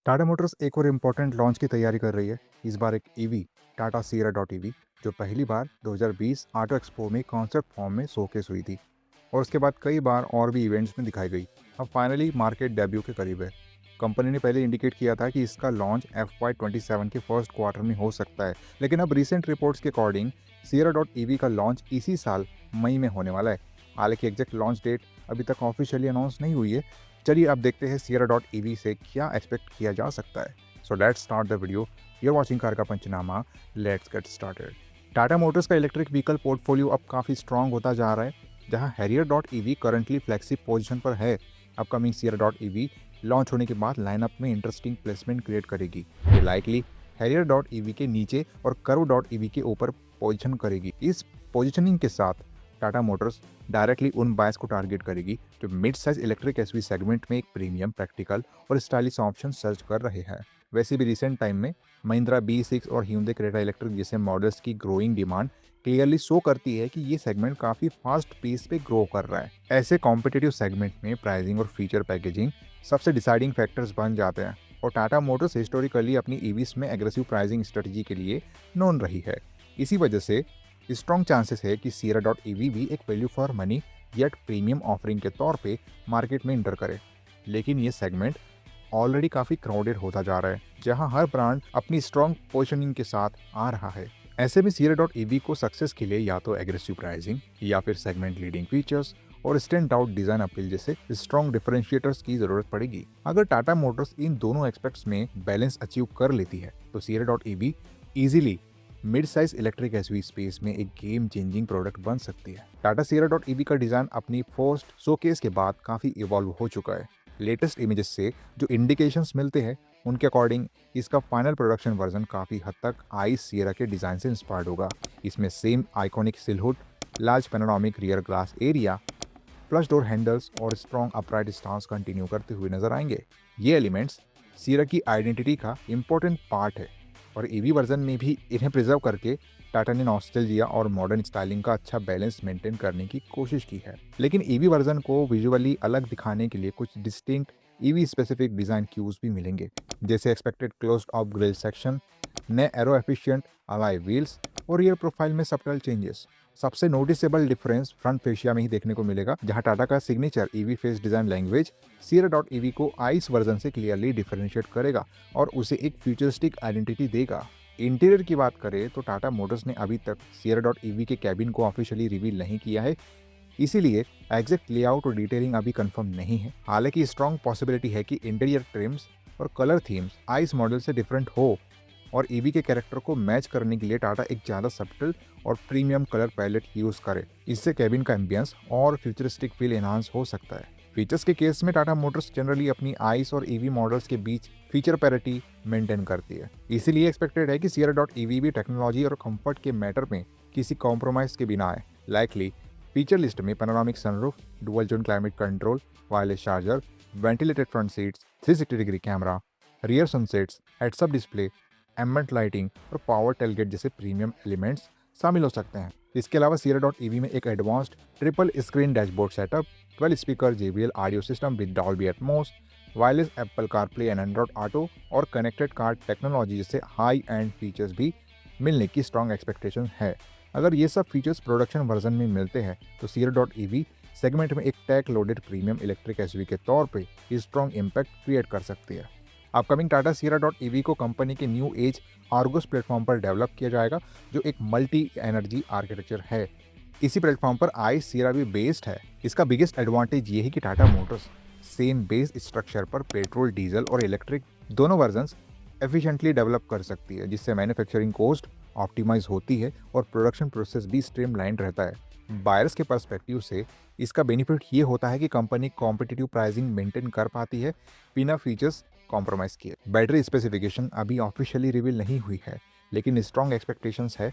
Tata Motors एक और important launch की तैयारी कर रही है। इस बार एक EV Tata Sierra dot EV जो पहली बार 2020 ऑटो एक्सपो में कॉन्सेप्ट फॉर्म में शोकेस हुई थी और उसके बाद कई बार और भी इवेंट्स में दिखाई गई। अब फाइनली मार्केट डेब्यू के करीब है। कंपनी ने पहले इंडिकेट किया था कि इसका लॉन्च FY27 के फर्स्ट क्वार्टर में हो सकता है, लेकिन अब रिसेंट रिपोर्ट्स के अकॉर्डिंग सियरा डॉट ईवी का लॉन्च इसी साल मई में होने वाला है। हालांकि एग्जैक्ट लॉन्च डेट अभी तक ऑफिशियली अनाउंस नहीं हुई है। चलिए अब देखते हैं सियरा डॉट ईवी से क्या एक्सपेक्ट किया जा सकता है। So let's start the video. You're watching car का पंचनामा। Let's get started. Tata Motors का इलेक्ट्रिक व्हीकल पोर्टफोलियो अब काफ़ी स्ट्रॉन्ग होता जा रहा है, जहां Harrier dot EV currently flagship position पर है। Upcoming Sierra dot EV launch होने के बाद लाइनअप में इंटरेस्टिंग प्लेसमेंट क्रिएट करेगी। ये लाइकली हैरियर डॉट ईवी के नीचे और कर्व डॉट ईवी के ऊपर पोजीशन करेगी। इस पोजीशनिंग के साथ टाटा मोटर्स डायरेक्टली उन बायर्स को टारगेट करेगी जो mid size electric SUV segment में एक प्रीमियम, प्रैक्टिकल और स्टाइलिश ऑप्शन सर्च कर रहे हैं। वैसे भी रिसेंट टाइम में महिंद्रा B6 और Hyundai क्रेटा इलेक्ट्रिक जैसे मॉडल्स की ग्रोइंग डिमांड क्लियरली शो करती है कि ये सेगमेंट काफी फास्ट पेस पे ग्रो कर रहा है। ऐसे कॉम्पिटिटिव सेगमेंट में प्राइसिंग और फीचर पैकेजिंग सबसे डिसाइडिंग फैक्टर्स बन जाते हैं और टाटा मोटर्स हिस्टोरिकली अपनी ईवीज में एग्रेसिव प्राइसिंग स्ट्रेटजी के लिए नोन रही है। इसी वजह से स्ट्रॉन्ग चांसेस है कि सियरा डॉट ईवी भी एक value for money yet premium offering के तौर पे मार्केट में इंटर करे। लेकिन ये सेगमेंट ऑलरेडी काफ़ी क्राउडेड होता जा रहा है, जहां हर ब्रांड अपनी स्ट्रॉन्ग पोजिशनिंग के साथ आ रहा है। ऐसे में सियरा डॉट ईवी को सक्सेस के लिए या तो एग्रेसिव प्राइसिंग या फिर सेगमेंट लीडिंग फीचर्स और स्टैंड आउट डिजाइन अपील जैसे स्ट्रॉन्ग डिफरेंशिएटर्स की जरूरत पड़ेगी। अगर टाटा मोटर्स इन दोनों एस्पेक्ट्स में बैलेंस अचीव कर लेती है तो Sierra dot EV easily mid size electric SUV space में एक गेम चेंजिंग प्रोडक्ट बन सकती है। टाटा सियरा डॉट ईवी का डिजाइन अपनी फर्स्ट शोकेस के बाद काफी इवॉल्व हो चुका है। लेटेस्ट इमेजेस से जो इंडिकेशंस मिलते हैं उनके अकॉर्डिंग इसका फाइनल प्रोडक्शन वर्जन काफी हद तक आई सियरा के डिजाइन से इंस्पायर्ड होगा। इसमें same iconic silhouette, large panoramic rear glass area, flush door handles और स्ट्रॉन्ग अपराइट स्टांस कंटिन्यू करते हुए नजर आएंगे। ये एलिमेंट्स सियरा की आइडेंटिटी का इंपॉर्टेंट पार्ट है और ईवी वर्जन में भी इन्हें प्रिजर्व करके टाटा ने नॉस्टैल्जिया और मॉडर्न स्टाइलिंग का अच्छा बैलेंस मेंटेन करने की कोशिश की है। लेकिन ईवी वर्जन को विजुअली अलग दिखाने के लिए कुछ distinct EV specific design cues भी मिलेंगे, जैसे expected closed off grille section, नए एरो एफिशिएंट अलॉय व्हील्स और रियर प्रोफाइल में सब्टल चेंजेस। सबसे नोटिसेबल डिफरेंस फ्रंट फेशिया में ही देखने को मिलेगा, जहां टाटा का signature EV face design language Sierra dot EV को आइस वर्जन से क्लियरली डिफरेंशिएट करेगा और उसे एक फ्यूचरिस्टिक आइडेंटिटी देगा। इंटीरियर की बात करें तो टाटा मोटर्स ने अभी तक सियरा डॉट ईवी के कैबिन को ऑफिशियली रिवील नहीं किया है, इसीलिए एग्जैक्ट लेआउट और डिटेलिंग अभी कंफर्म नहीं है। हालांकि स्ट्रॉन्ग पॉसिबिलिटी है कि इंटीरियर ट्रिम्स और कलर थीम्स आइस मॉडल से डिफरेंट हो और ईवी के कैरेक्टर को मैच करने के लिए टाटा एक ज़्यादा सब्टल और प्रीमियम कलर पैलेट यूज़ करे। इससे कैबिन का एम्बियंस और फ्यूचरिस्टिक फील एनहांस हो सकता है। फीचर्स के केस में टाटा मोटर्स जनरली अपनी आइस और ईवी मॉडल्स के बीच फीचर पैरिटी मेंटेन करती है, इसीलिए एक्सपेक्टेड है कि सियरा डॉट ईवी भी टेक्नोलॉजी और कंफर्ट के मैटर में किसी कॉम्प्रोमाइज के बिना आए। लाइकली फीचर लिस्ट में panoramic sunroof, dual zone climate control, wireless charger, ventilated front seats, 360 degree camera, rear sunsets, heads up display, ambient lighting और पावर टेलगेट जैसे प्रीमियम एलिमेंट्स शामिल हो सकते हैं। इसके अलावा सियरा डॉट ईवी में एक advanced triple screen dashboard setup, 12 speaker JBL audio system with Dolby Atmos, wireless Apple CarPlay and Android auto और कनेक्टेड कार टेक्नोलॉजी जैसे हाई एंड फीचर्स भी मिलने की स्ट्रॉन्ग एक्सपेक्टेशन है। अगर ये सब फीचर्स प्रोडक्शन वर्जन में मिलते हैं तो सियरा डॉट ईवी सेगमेंट में एक टैक लोडेड प्रीमियम इलेक्ट्रिक एसवी के तौर पे स्ट्रॉन्ग इम्पैक्ट क्रिएट कर सकती है। Upcoming Tata Sierra dot EV को कंपनी के न्यू एज आर्गोस प्लेटफॉर्म पर डेवलप किया जाएगा, जो एक मल्टी एनर्जी आर्किटेक्चर है। इसी प्लेटफॉर्म पर आई सियरा भी बेस्ड है। इसका बिगेस्ट एडवांटेज ये है कि Tata Motors same base structure पर पेट्रोल, डीजल और इलेक्ट्रिक दोनों वर्जन्स एफिशिएंटली डेवलप कर सकती है, जिससे मैन्युफैक्चरिंग कॉस्ट ऑप्टिमाइज होती है और प्रोडक्शन प्रोसेस भी स्ट्रीमलाइन रहता है। बायर्स के पर्सपेक्टिव से इसका बेनिफिट ये होता है कि कंपनी कॉम्पिटिटिव प्राइसिंग मेंटेन कर पाती है बिना फीचर्स कॉम्प्रोमाइज किए। बैटरी स्पेसिफिकेशन अभी ऑफिशियली रिवील नहीं हुई है, लेकिन स्ट्रॉन्ग एक्सपेक्टेशंस है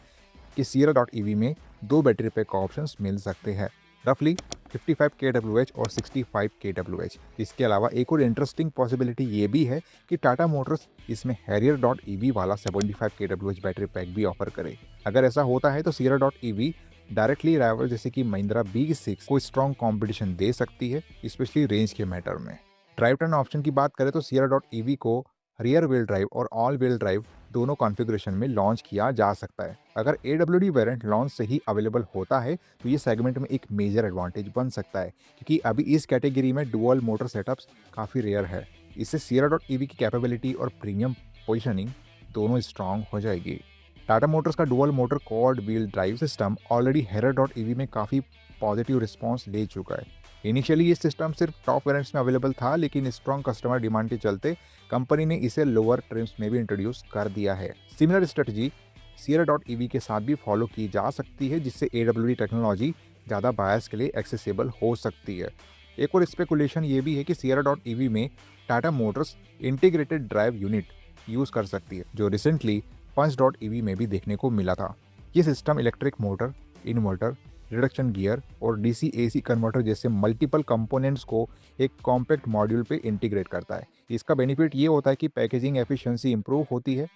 कि सियरा डॉट ईवी में 2 बैटरी पैक ऑप्शंस मिल सकते हैं, रफली 55 kWh और 65 kWh। इसके अलावा एक और इंटरेस्टिंग पॉसिबिलिटी ये भी है कि टाटा मोटर्स इसमें हैरियर डॉट ईवी वाला 75 kWh बैटरी पैक भी ऑफर करे। अगर ऐसा होता है तो Sierra dot EV directly rival जैसे कि महिंद्रा B6 को स्ट्रॉन्ग कॉम्पिटिशन दे सकती है, स्पेशली रेंज के मैटर में। ड्राइव टाइम ऑप्शन की बात करें तो सियरा डॉट ईवी को रियर व्हील ड्राइव और ऑल व्हील ड्राइव दोनों कॉन्फ़िगरेशन में लॉन्च किया जा सकता है। अगर AWD वेरिएंट लॉन्च से ही अवेलेबल होता है तो ये सेगमेंट में एक मेजर एडवांटेज बन सकता है, क्योंकि अभी इस कैटेगरी में डुअल मोटर सेटअप्स काफ़ी रेयर है। इससे Sierra.ev की कैपेबिलिटी और प्रीमियम पोजिशनिंग दोनों स्ट्रांग हो जाएगी। टाटा मोटर्स का dual motor quad wheel drive system already Harrier.ev में काफ़ी पॉजिटिव रिस्पॉन्स ले चुका है। इनिशियली ये सिस्टम सिर्फ टॉप वेरिएंट्स में अवेलेबल था, लेकिन स्ट्रॉन्ग कस्टमर डिमांड के चलते कंपनी ने इसे लोअर ट्रिम्स में भी इंट्रोड्यूस कर दिया है। सिमिलर स्ट्रेटजी Sierra.ev के साथ भी फॉलो की जा सकती है, जिससे AWD टेक्नोलॉजी ज़्यादा बायर्स के लिए एक्सेसिबल हो सकती है। एक और स्पेकुलेशन ये भी है कि Sierra.ev में Tata Motors integrated drive unit use कर सकती है, जो रिसेंटली Punch.ev में भी देखने को मिला था। ये system electric motor, inverter, reduction gear और DC AC कन्वर्टर जैसे मल्टीपल कंपोनेंट्स को एक कॉम्पैक्ट मॉड्यूल पे इंटीग्रेट करता है। इसका बेनिफिट ये होता है कि पैकेजिंग एफिशिएंसी इंप्रूव होती है,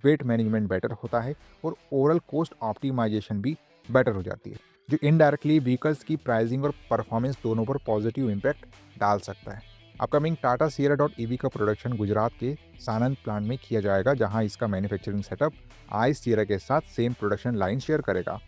वेट मैनेजमेंट बेटर होता है और ओवरऑल कॉस्ट ऑप्टिमाइजेशन भी बेटर हो जाती है, जो इनडायरेक्टली व्हीकल्स की प्राइसिंग और परफॉर्मेंस दोनों पर पॉजिटिव इम्पैक्ट डाल सकता है। अपकमिंग टाटा Sierra.ev का प्रोडक्शन गुजरात के सानंद प्लांट में किया जाएगा, जहां इसका मैन्युफैक्चरिंग सेटअप ICE Sierra के साथ सेम प्रोडक्शन लाइन शेयर करेगा।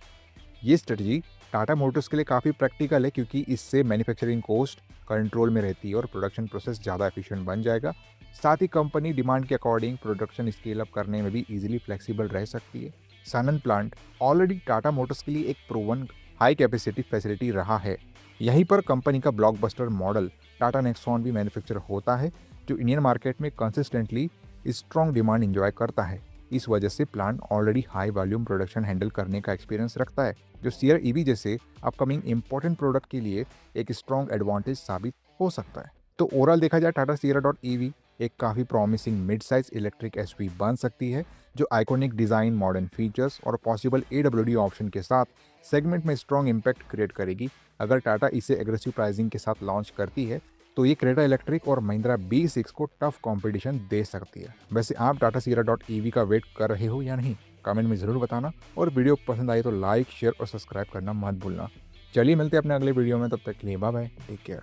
ये स्ट्रेटजी टाटा मोटर्स के लिए काफ़ी प्रैक्टिकल है, क्योंकि इससे मैन्युफैक्चरिंग कॉस्ट कंट्रोल में रहती है और प्रोडक्शन प्रोसेस ज़्यादा एफिशिएंट बन जाएगा। साथ ही कंपनी डिमांड के अकॉर्डिंग प्रोडक्शन स्केल अप करने में भी इजीली फ्लेक्सिबल रह सकती है। सानंद प्लांट ऑलरेडी टाटा मोटर्स के लिए एक प्रूवन हाई कैपेसिटी फैसिलिटी रहा है। यहीं पर कंपनी का ब्लॉकबस्टर मॉडल टाटा नेक्सॉन भी मैन्युफैक्चर होता है, जो इंडियन मार्केट में कंसिस्टेंटली स्ट्रॉन्ग डिमांड इंजॉय करता है। इस वजह से plant already high volume production handle करने का एक्सपीरियंस रखता है, जो Sierra.ev जैसे अपकमिंग इंपॉर्टेंट प्रोडक्ट के लिए एक स्ट्रॉन्ग एडवांटेज साबित हो सकता है। तो ओवरऑल देखा जाए, टाटा Sierra.ev एक काफ़ी promising mid size electric SUV बन सकती है, जो आइकॉनिक डिज़ाइन, मॉडर्न फीचर्स और पॉसिबल AWD ऑप्शन के साथ सेगमेंट में स्ट्रॉन्ग इम्पैक्ट क्रिएट करेगी। अगर टाटा इसे एग्रेसिव प्राइसिंग के साथ लॉन्च करती है तो ये क्रेटा इलेक्ट्रिक और महिंद्रा B6 को टफ कंपटीशन दे सकती है। वैसे आप टाटा Sierra.ev का वेट कर रहे हो या नहीं, कमेंट में ज़रूर बताना, और वीडियो पसंद आई तो लाइक, शेयर और सब्सक्राइब करना मत भूलना। चलिए मिलते हैं अपने अगले वीडियो में, तब तक के लिए बाय बाय, टेक केयर।